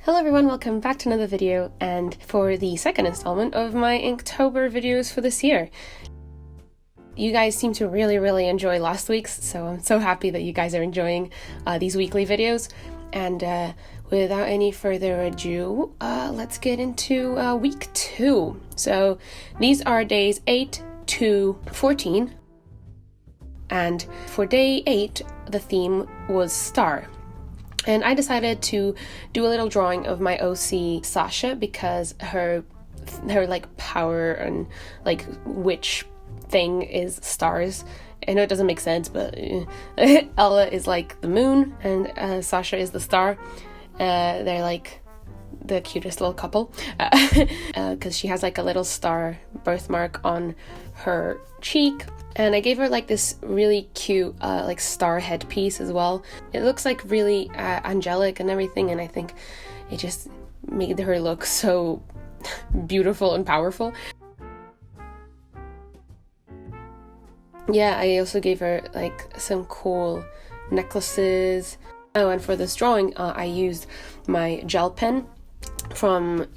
Hello everyone, welcome back to another video, and for the second installment of my Inktober videos for this year. You guys seem to really enjoy last week's, so I'm so happy that you guys are enjoying these weekly videos. And without any further ado, let's get into week 2. So these are days 8 to 14, and for day 8 the theme was star. And I decided to do a little drawing of my OC Sasha because her like power and like witch thing is stars. I know it doesn't make sense, but Ella is like the moon and Sasha is the star. They're like the cutest little couple because she has like a little star birthmark on her cheek. And I gave her like this really cute like star headpiece as well. It looks like really angelic and everything, and I think it just made her look so beautiful and powerful. Yeah, I also gave her like some cool necklaces. Oh, and for this drawing I used my gel pen from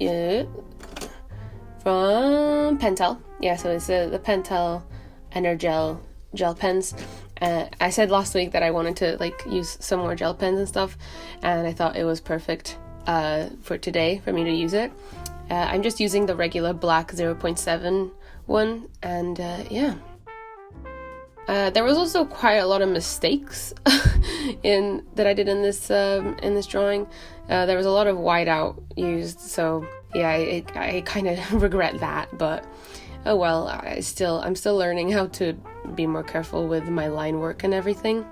Pentel. Yeah, so it's the Pentel Energel gel pens. I said last week that I wanted to like use some more gel pens and stuff, and I thought it was perfect for today for me to use it. I'm just using the regular black 0.7 one, and yeah. There was also quite a lot of mistakes that I did in this drawing. There was a lot of whiteout used, so yeah, I kind of regret that, but oh well. I'm still learning how to be more careful with my line work and everything.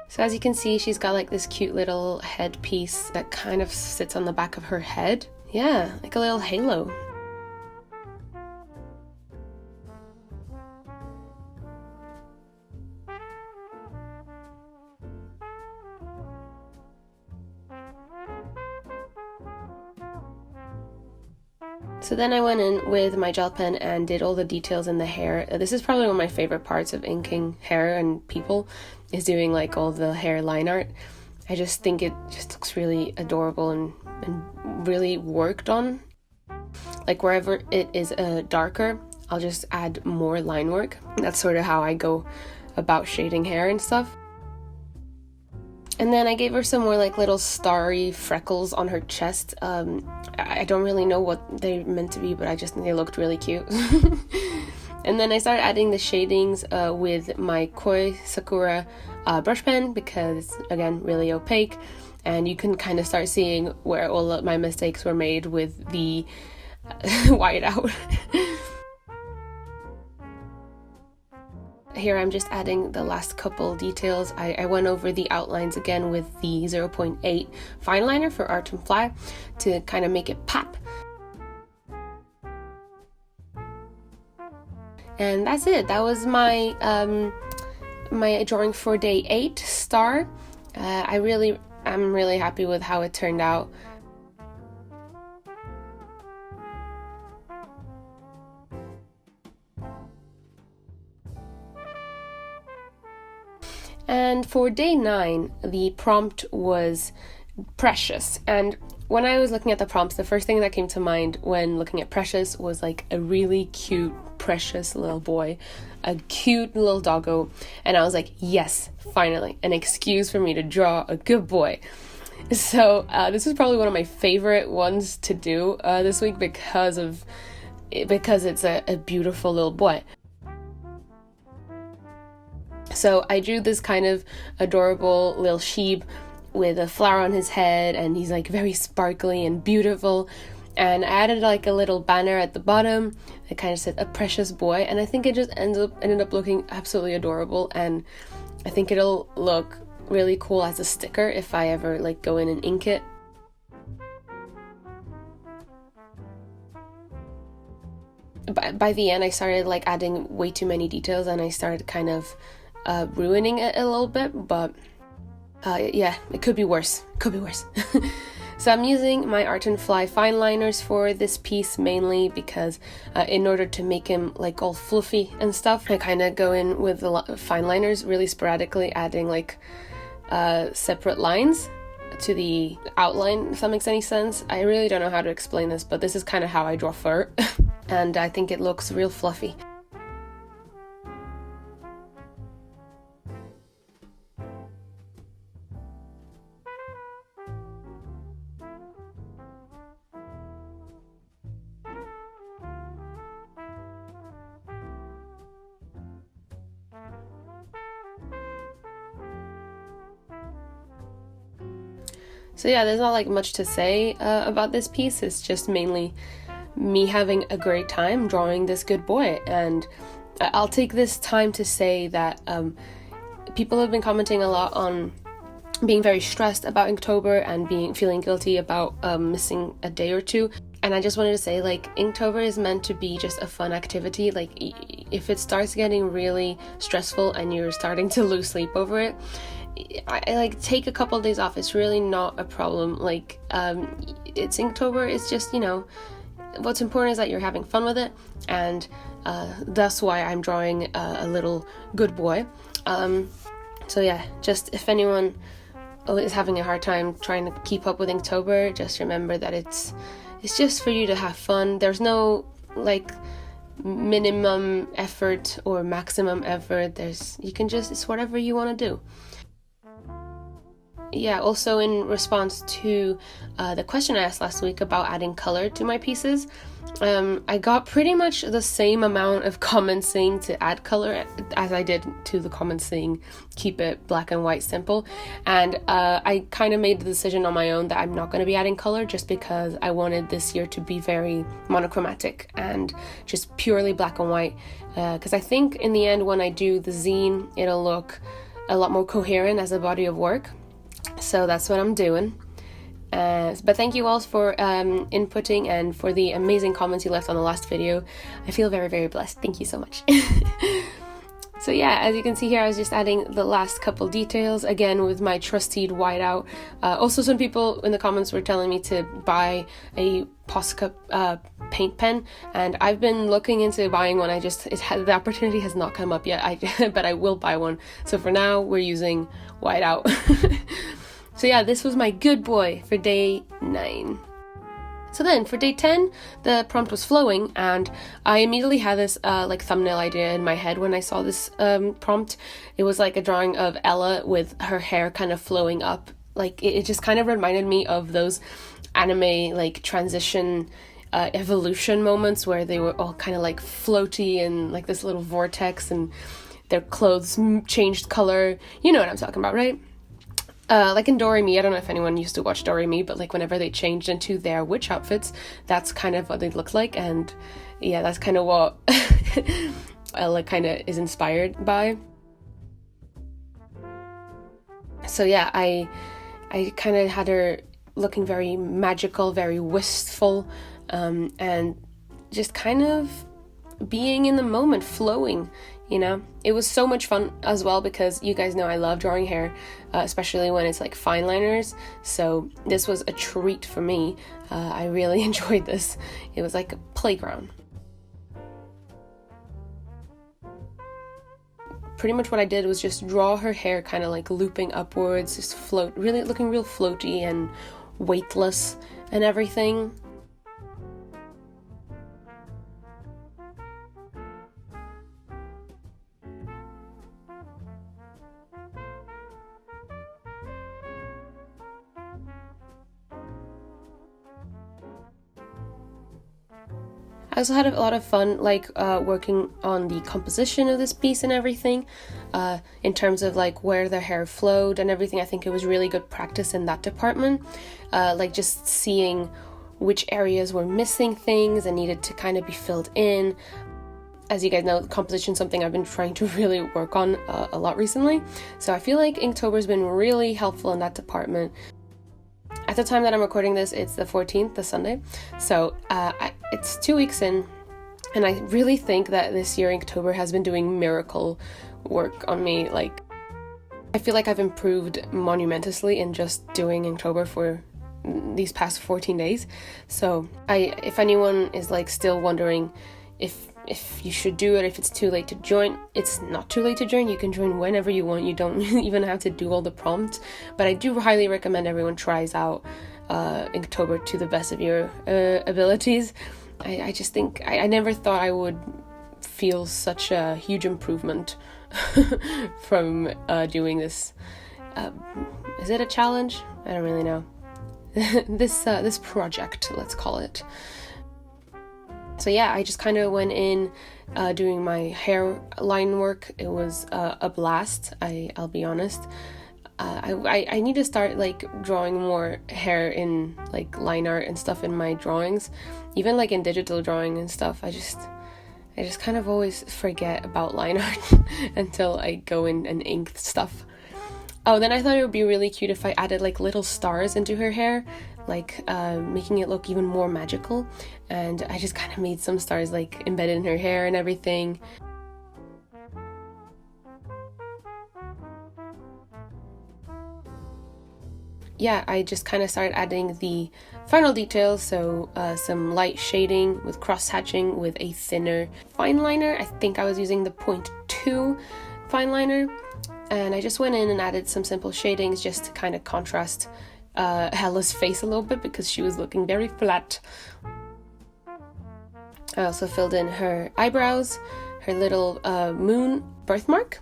So as you can see, she's got like this cute little headpiece that kind of sits on the back of her head. Yeah, like a little halo. So then I went in with my gel pen and did all the details in the hair. This is probably one of my favorite parts of inking hair and people, is doing like all the hair line art. I just think it just looks really adorable and really worked on. Like wherever it is darker, I'll just add more line work. That's sort of how I go about shading hair and stuff. And then I gave her some more like little starry freckles on her chest. I don't really know what they're meant to be, but I just think they looked really cute. And then I started adding the shadings with my Koi Sakura brush pen because, again, really opaque. And you can kind of start seeing where all of my mistakes were made with the whiteout. Here I'm just adding the last couple details. I went over the outlines again with the 0.8 Fineliner for Art and Fly to kind of make it pop. And that's it. That was my my drawing for day 8, star. I'm really happy with how it turned out. And for day 9, the prompt was precious. And when I was looking at the prompts, the first thing that came to mind when looking at precious was like a really cute, precious little boy, a cute little doggo. And I was like, yes, finally, an excuse for me to draw a good boy. So this was probably one of my favorite ones to do this week because it's a beautiful little boy. So I drew this kind of adorable little sheep with a flower on his head, and he's like very sparkly and beautiful. And I added like a little banner at the bottom that kind of said a precious boy, and I think it just ended up looking absolutely adorable, and I think it'll look really cool as a sticker if I ever like go in and ink it. By the end I started like adding way too many details, and I started kind of ruining it a little bit, but yeah, it could be worse. So I'm using my Art and Fly Fineliners for this piece mainly because in order to make him like all fluffy and stuff, I kind of go in with the Fineliners really sporadically, adding like separate lines to the outline, if that makes any sense. I really don't know how to explain this, but this is kind of how I draw fur and I think it looks real fluffy. So yeah, there's not like much to say about this piece. It's just mainly me having a great time drawing this good boy. And I'll take this time to say that people have been commenting a lot on being very stressed about Inktober and feeling guilty about missing a day or two. And I just wanted to say, like, Inktober is meant to be just a fun activity. Like, if it starts getting really stressful and you're starting to lose sleep over it, I like take a couple of days off. It's really not a problem. Like, it's Inktober. It's just, you know, what's important is that you're having fun with it, and that's why I'm drawing a little good boy. So yeah, just if anyone is having a hard time trying to keep up with Inktober, just remember that it's just for you to have fun. There's no like minimum effort or maximum effort. It's whatever you want to do. Yeah, also in response to the question I asked last week about adding color to my pieces, I got pretty much the same amount of comments saying to add color as I did to the comments saying keep it black and white simple. And I kind of made the decision on my own that I'm not going to be adding color, just because I wanted this year to be very monochromatic and just purely black and white, because I think in the end when I do the zine, it'll look a lot more coherent as a body of work. So that's what I'm doing. But thank you all for inputting and for the amazing comments you left on the last video. I feel very, very blessed. Thank you so much. So yeah, as you can see here, I was just adding the last couple details again with my trusty whiteout. Also, some people in the comments were telling me to buy a Posca paint pen, and I've been looking into buying one. The opportunity has not come up yet, but I will buy one. So for now, we're using whiteout. So yeah, this was my good boy for day 9. So then for day 10, the prompt was flowing, and I immediately had this like thumbnail idea in my head when I saw this prompt. It was like a drawing of Ella with her hair kind of flowing up. Like it just kind of reminded me of those anime like transition evolution moments where they were all kind of like floaty and like this little vortex, and their clothes changed color. You know what I'm talking about, right? Like in Doremi, I don't know if anyone used to watch Doremi, but like whenever they changed into their witch outfits, that's kind of what they looked like. And yeah, that's kind of what Ella kind of is inspired by. So yeah, I kind of had her looking very magical, very wistful, and just kind of being in the moment, flowing. You know, it was so much fun as well because you guys know I love drawing hair, especially when it's like fine liners. So this was a treat for me. I really enjoyed this. It was like a playground. Pretty much what I did was just draw her hair kind of like looping upwards, just float, really looking real floaty and weightless and everything. I also had a lot of fun like working on the composition of this piece and everything, in terms of like where the hair flowed and everything. I think it was really good practice in that department, like just seeing which areas were missing things and needed to kind of be filled in. As you guys know, composition is something I've been trying to really work on a lot recently, so I feel like Inktober's been really helpful in that department. At the time that I'm recording this, it's the 14th, the Sunday, so it's 2 weeks in, and I really think that this year Inktober has been doing miracle work on me. Like, I feel like I've improved monumentously in just doing Inktober for these past 14 days. So if anyone is like still wondering if you should do it, if it's too late to join, it's not too late to join. You can join whenever you want. You don't even have to do all the prompts, but I do highly recommend everyone tries out Inktober to the best of your abilities. I just think I never thought I would feel such a huge improvement from doing this. Is it a challenge? I don't really know. this project, let's call it. So yeah, I just kind of went in doing my hairline work. It was a blast, I'll be honest. I need to start like drawing more hair in like line art and stuff in my drawings, even like in digital drawing and stuff. I just kind of always forget about line art until I go in and ink stuff. Oh, then I thought it would be really cute if I added like little stars into her hair, like making it look even more magical. And I just kind of made some stars like embedded in her hair and everything. Yeah, I just kind of started adding the final details, so some light shading with cross-hatching with a thinner fine liner. I think I was using the 0.2 fine liner, and I just went in and added some simple shadings just to kind of contrast Hella's face a little bit because she was looking very flat. I also filled in her eyebrows, her little moon birthmark.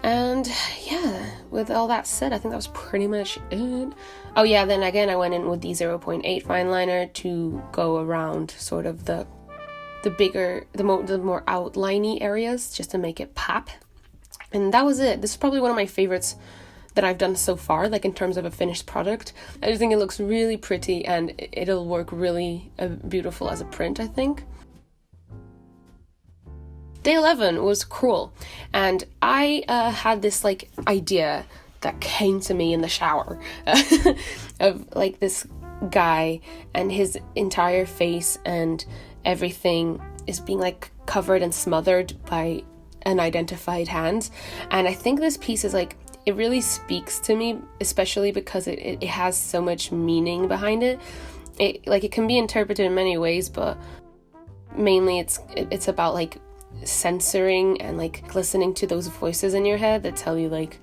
And yeah, with all that said, I think that was pretty much it. Oh yeah, then again I went in with the 0.8 fine liner to go around sort of the more outliney areas, just to make it pop. And that was it. This is probably one of my favorites that I've done so far, like in terms of a finished product. I just think it looks really pretty and it'll work really beautiful as a print, I think. Day 11 was cruel, and I had this like idea that came to me in the shower of like this guy and his entire face and everything is being like covered and smothered by unidentified hands. And I think this piece is like, it really speaks to me, especially because it has so much meaning behind it. It can be interpreted in many ways, but mainly it's about like censoring and like listening to those voices in your head that tell you like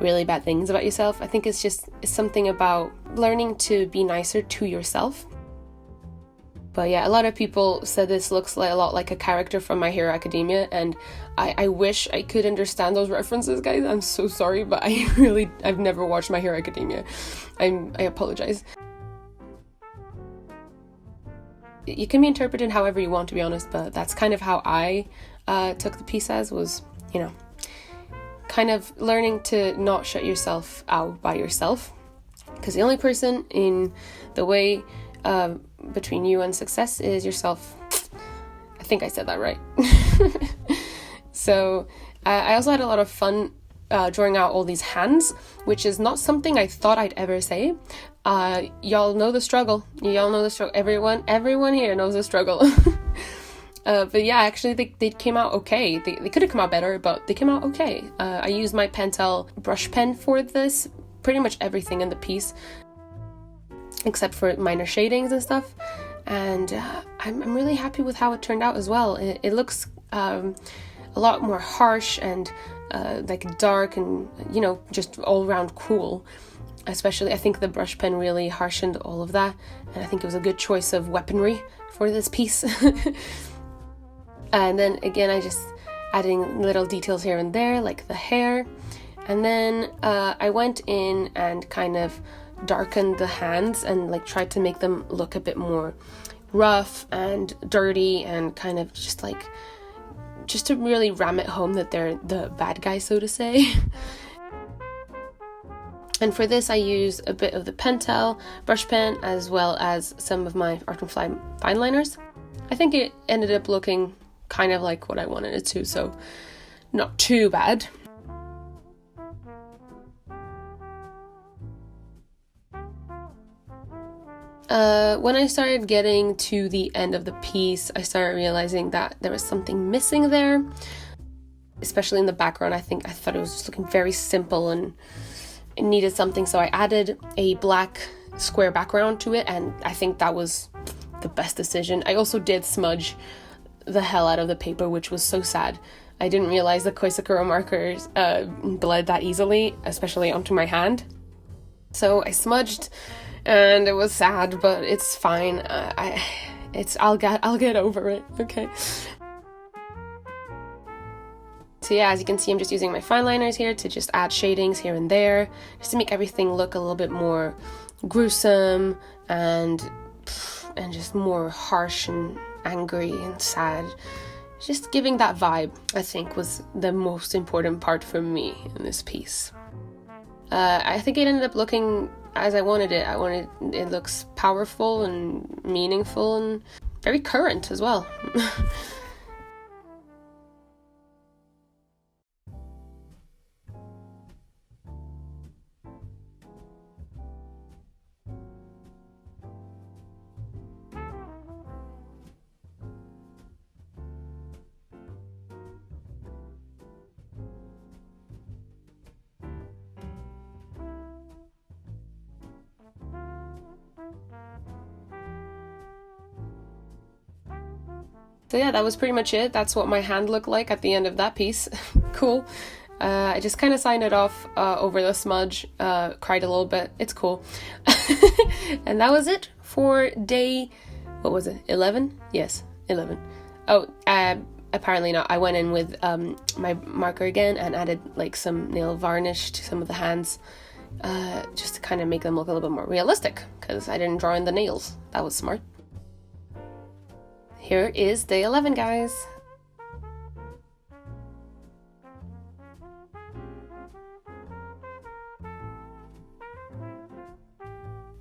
really bad things about yourself. I think it's something about learning to be nicer to yourself. But yeah, a lot of people said this looks like a lot like a character from My Hero Academia, and I wish I could understand those references, guys. I'm so sorry, but I've never watched My Hero Academia. I apologize. It can be interpreted however you want, to be honest, but that's kind of how I took the piece as, was, you know, kind of learning to not shut yourself out by yourself, because the only person in the way between you and success is yourself. I think I said that right. So I also had a lot of fun drawing out all these hands, which is not something I thought I'd ever say. Y'all know the struggle. Everyone here knows the struggle. But yeah, actually they came out okay. They could have come out better, but they came out okay. I used my Pentel brush pen for this, pretty much everything in the piece, except for minor shadings and stuff. And I'm really happy with how it turned out as well. It looks a lot more harsh and like dark and, you know, just all around cool. Especially, I think the brush pen really harshened all of that, and I think it was a good choice of weaponry for this piece. And then again, I just adding little details here and there, like the hair. And then I went in and kind of darkened the hands and like tried to make them look a bit more rough and dirty, and kind of just to really ram it home that they're the bad guy, so to say. And for this, I used a bit of the Pentel brush pen as well as some of my Art and fine liners. I think it ended up looking kind of like what I wanted it to, so not too bad. When I started getting to the end of the piece, I started realizing that there was something missing there, especially in the background. I thought it was just looking very simple and needed something, so I added a black square background to it, and I think that was the best decision. I also did smudge the hell out of the paper, which was so sad. I didn't realize the Sakura markers bled that easily, especially onto my hand. So I smudged, and it was sad, but it's fine. I'll get over it. Okay. So yeah, as you can see, I'm just using my Fineliners here to just add shadings here and there, just to make everything look a little bit more gruesome and just more harsh and angry and sad. Just giving that vibe, I think, was the most important part for me in this piece. I think it ended up looking as I wanted it. It looks powerful and meaningful and very current as well. So yeah, that was pretty much it. That's what my hand looked like at the end of that piece. Cool. I just kind of signed it off over the smudge, cried a little bit. It's cool. And that was it for day, what was it, 11? Yes, 11. Oh, apparently not. I went in with my marker again and added like some nail varnish to some of the hands, just to kind of make them look a little bit more realistic, because I didn't draw in the nails. That was smart. Here is day 11, guys.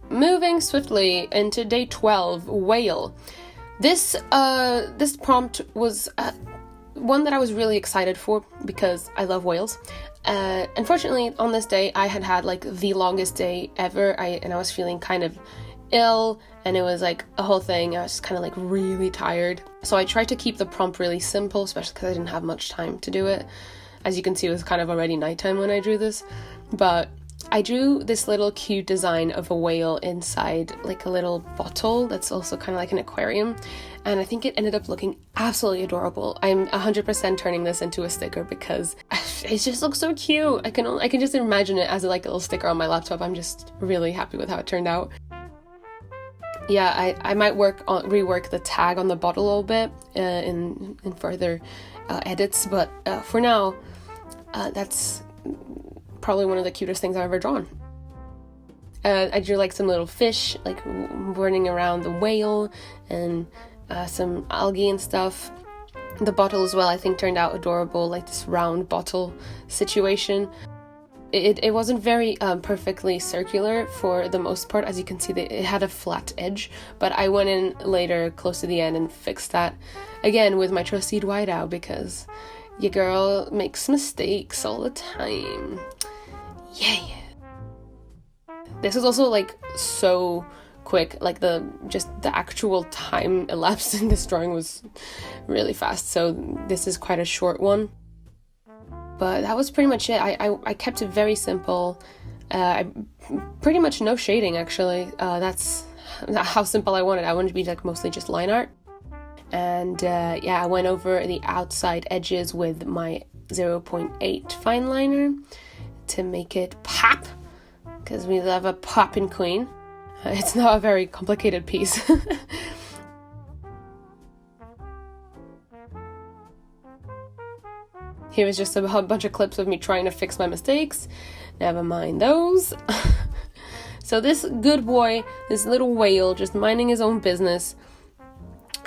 Moving swiftly into day 12, whale. This prompt was one that I was really excited for because I love whales. Unfortunately, on this day, I had like the longest day ever, and I was feeling kind of ill, and it was like a whole thing. I was kind of like really tired, so I tried to keep the prompt really simple, especially because I didn't have much time to do it. As you can see, it was kind of already nighttime when I drew this, but I drew this little cute design of a whale inside like a little bottle that's also kind of like an aquarium, and I think it ended up looking absolutely adorable. I'm 100% turning this into a sticker because it just looks so cute. I can just imagine it as like a little sticker on my laptop. I'm just really happy with how it turned out. Yeah, I might rework the tag on the bottle a little bit in further edits, but for now, that's probably one of the cutest things I've ever drawn. I drew like some little fish like running around the whale, and some algae and stuff. The bottle as well, I think, turned out adorable, like this round bottle situation. It wasn't very perfectly circular for the most part. As you can see, it had a flat edge, but I went in later close to the end and fixed that again with my trusty whiteout, because your girl makes mistakes all the time. Yay! This was also like so quick, like the actual time elapsed in this drawing was really fast, so this is quite a short one. But that was pretty much it. I kept it very simple. Pretty much no shading, actually. That's how simple I wanted. I wanted to be like mostly just line art. And yeah, I went over the outside edges with my 0.8 fine liner to make it pop, because we love a poppin' queen. It's not a very complicated piece. Here is just a bunch of clips of me trying to fix my mistakes. Never mind those. So this good boy, this little whale just minding his own business,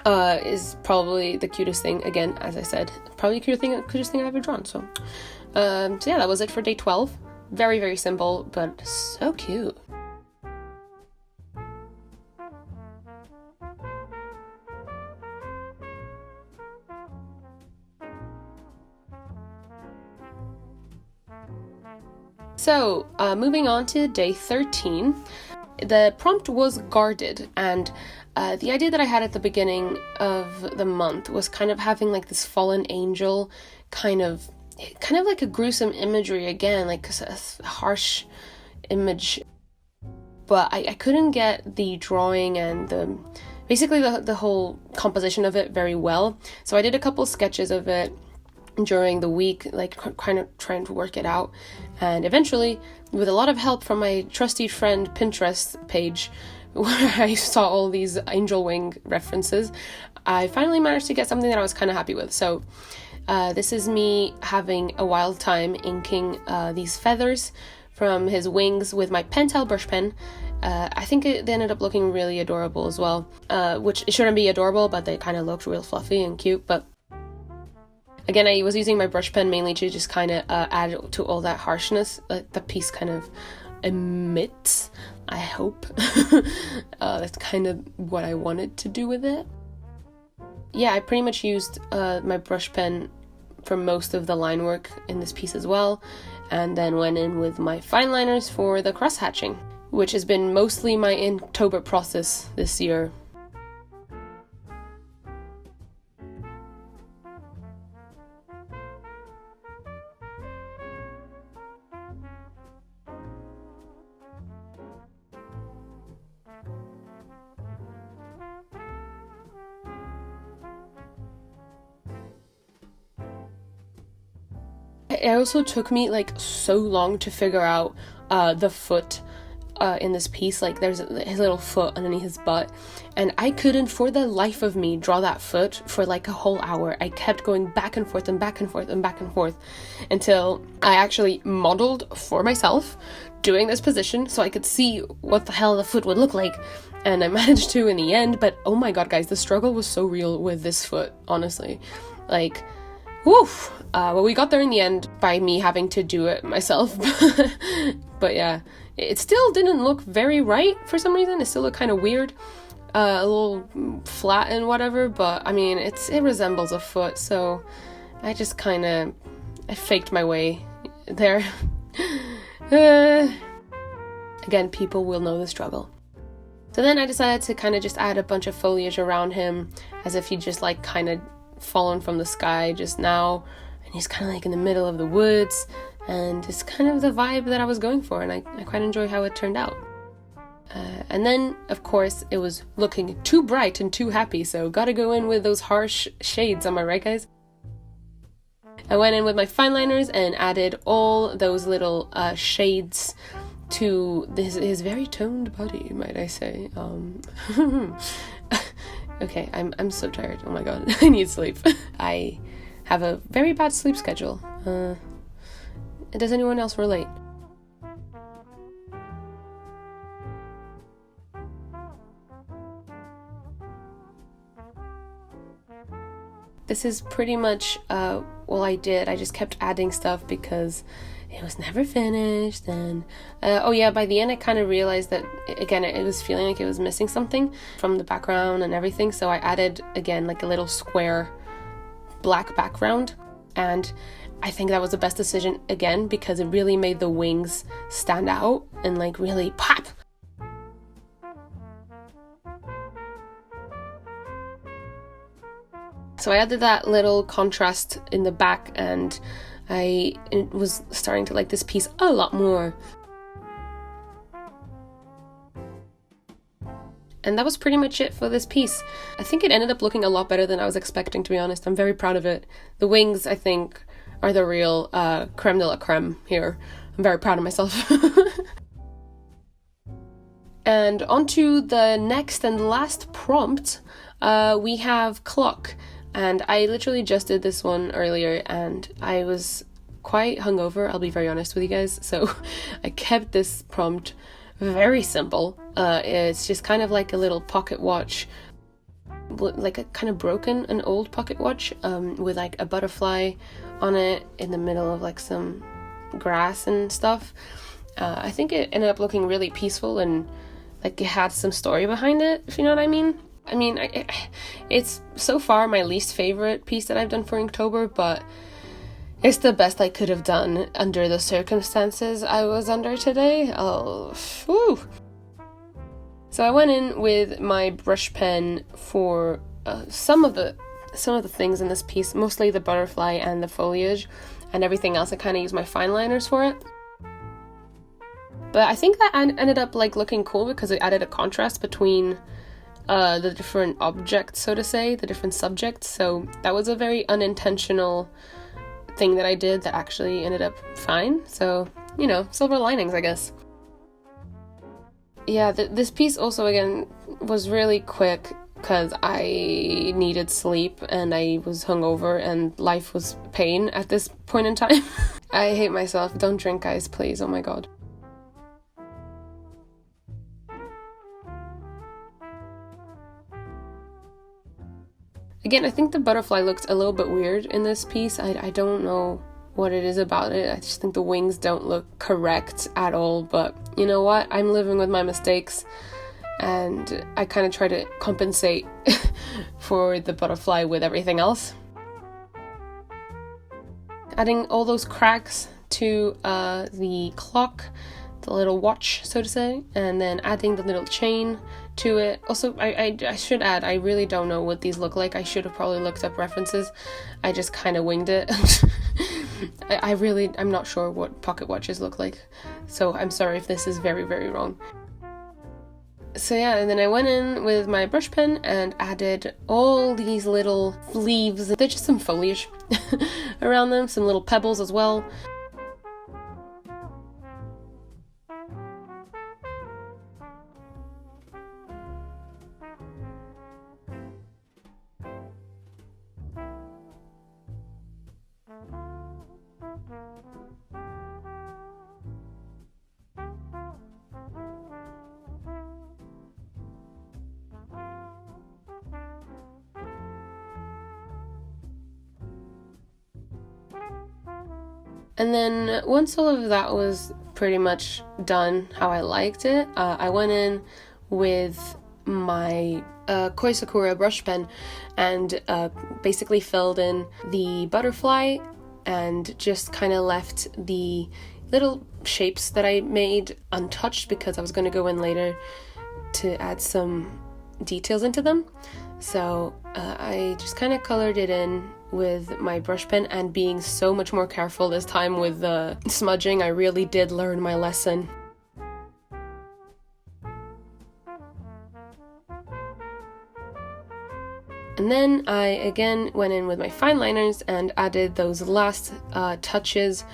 is probably the cutest thing. Again, as I said, probably the cutest thing I've ever drawn. So yeah, that was it for day 12. Very, very simple, but so cute. So, moving on to day 13, the prompt was guarded, and the idea that I had at the beginning of the month was kind of having like this fallen angel kind of like a gruesome imagery again, like a harsh image, but I couldn't get the drawing and basically the whole composition of it very well. So I did a couple sketches of it during the week, like kind of trying to work it out, and eventually, with a lot of help from my trusty friend Pinterest page, where I saw all these angel wing references, I finally managed to get something that I was kind of happy with. So this is me having a wild time inking these feathers from his wings with my Pentel brush pen. I think they ended up looking really adorable as well, which it shouldn't be adorable, but they kind of looked real fluffy and cute. But again, I was using my brush pen mainly to just kind of add to all that harshness that the piece kind of emits, I hope. That's kind of what I wanted to do with it. Yeah, I pretty much used my brush pen for most of the line work in this piece as well, and then went in with my Fineliners for the cross hatching, which has been mostly my Inktober process this year. It also took me like so long to figure out the foot in this piece. Like there's his little foot underneath his butt, and I couldn't for the life of me draw that foot for like a whole hour. I kept going back and forth and back and forth and back and forth until I actually modeled for myself doing this position so I could see what the hell the foot would look like, and I managed to in the end. But oh my god guys, the struggle was so real with this foot, honestly. Like, woof. Well, we got there in the end by me having to do it myself. But yeah, it still didn't look very right for some reason. It still looked kind of weird, a little flat and whatever, but I mean, it resembles a foot, so I just kind of faked my way there. Again, people will know the struggle. So then I decided to kind of just add a bunch of foliage around him, as if he just like kind of fallen from the sky just now, and he's kind of like in the middle of the woods, and it's kind of the vibe that I was going for, and I quite enjoy how it turned out. And then, of course, it was looking too bright and too happy, so gotta go in with those harsh shades, am I right, guys? I went in with my Fineliners and added all those little shades to his very toned body, might I say. Okay, I'm so tired. Oh my god, I need sleep. I have a very bad sleep schedule. Does anyone else relate? This is pretty much all I did. I just kept adding stuff because it was never finished, and oh yeah, by the end I kind of realized that again it was feeling like it was missing something from the background and everything, so I added again like a little square black background, and I think that was the best decision again because it really made the wings stand out and like really pop. So I added that little contrast in the back, and I was starting to like this piece a lot more. And that was pretty much it for this piece. I think it ended up looking a lot better than I was expecting, to be honest. I'm very proud of it. The wings, I think, are the real creme de la creme here. I'm very proud of myself. And on to the next and last prompt. We have clock. And I literally just did this one earlier, and I was quite hungover, I'll be very honest with you guys, so I kept this prompt very simple. It's just kind of like a little pocket watch, like a kind of broken, an old pocket watch, with like a butterfly on it in the middle of like some grass and stuff. I think it ended up looking really peaceful, and like it had some story behind it, if you know what I mean. I mean, it's so far my least favorite piece that I've done for Inktober, but it's the best I could have done under the circumstances I was under today. Oh, whew. So I went in with my brush pen for some of the things in this piece, mostly the butterfly and the foliage, and everything else I kind of used my Fineliners for it. But I think that ended up like looking cool because it added a contrast between the different objects, so to say, the different subjects. So that was a very unintentional thing that I did that actually ended up fine. So, you know, silver linings, I guess. Yeah, this piece also, again, was really quick because I needed sleep and I was hungover and life was pain at this point in time. I hate myself. Don't drink, guys, please. Oh my god. Again, I think the butterfly looked a little bit weird in this piece. I don't know what it is about it. I just think the wings don't look correct at all, but you know what? I'm living with my mistakes and I kind of try to compensate for the butterfly with everything else. Adding all those cracks to the clock, the little watch, so to say, and then adding the little chain to it. Also, I should add, I really don't know what these look like. I should have probably looked up references. I just kind of winged it. I'm not sure what pocket watches look like, so I'm sorry if this is very, very wrong. So yeah, and then I went in with my brush pen and added all these little leaves. They're just some foliage around them, some little pebbles as well. And then once all of that was pretty much done how I liked it, I went in with my Koi Sakura brush pen and basically filled in the butterfly and just kind of left the little shapes that I made untouched because I was going to go in later to add some details into them. So I just kind of colored it in with my brush pen, and being so much more careful this time with the smudging, I really did learn my lesson. And then I again went in with my Fineliners and added those last touches,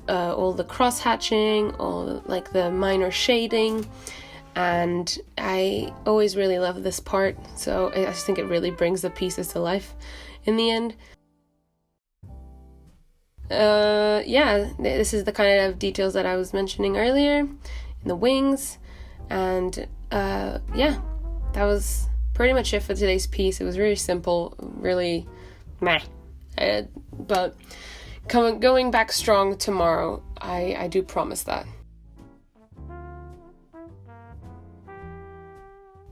all the cross hatching, all like the minor shading. And I always really love this part, so I just think it really brings the pieces to life in the end. Yeah, this is the kind of details that I was mentioning earlier in the wings, and yeah, that was pretty much it for today's piece. It was really simple, really meh, but going back strong tomorrow, I do promise that.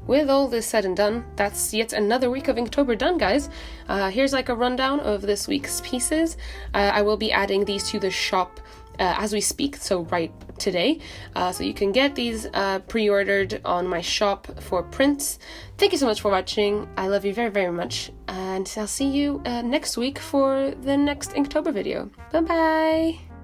With all this said and done, that's yet another week of Inktober done, guys. Here's like a rundown of this week's pieces. I will be adding these to the shop as we speak, so right today. So you can get these pre-ordered on my shop for prints. Thank you so much for watching. I love you very, very much. And I'll see you next week for the next Inktober video. Bye-bye!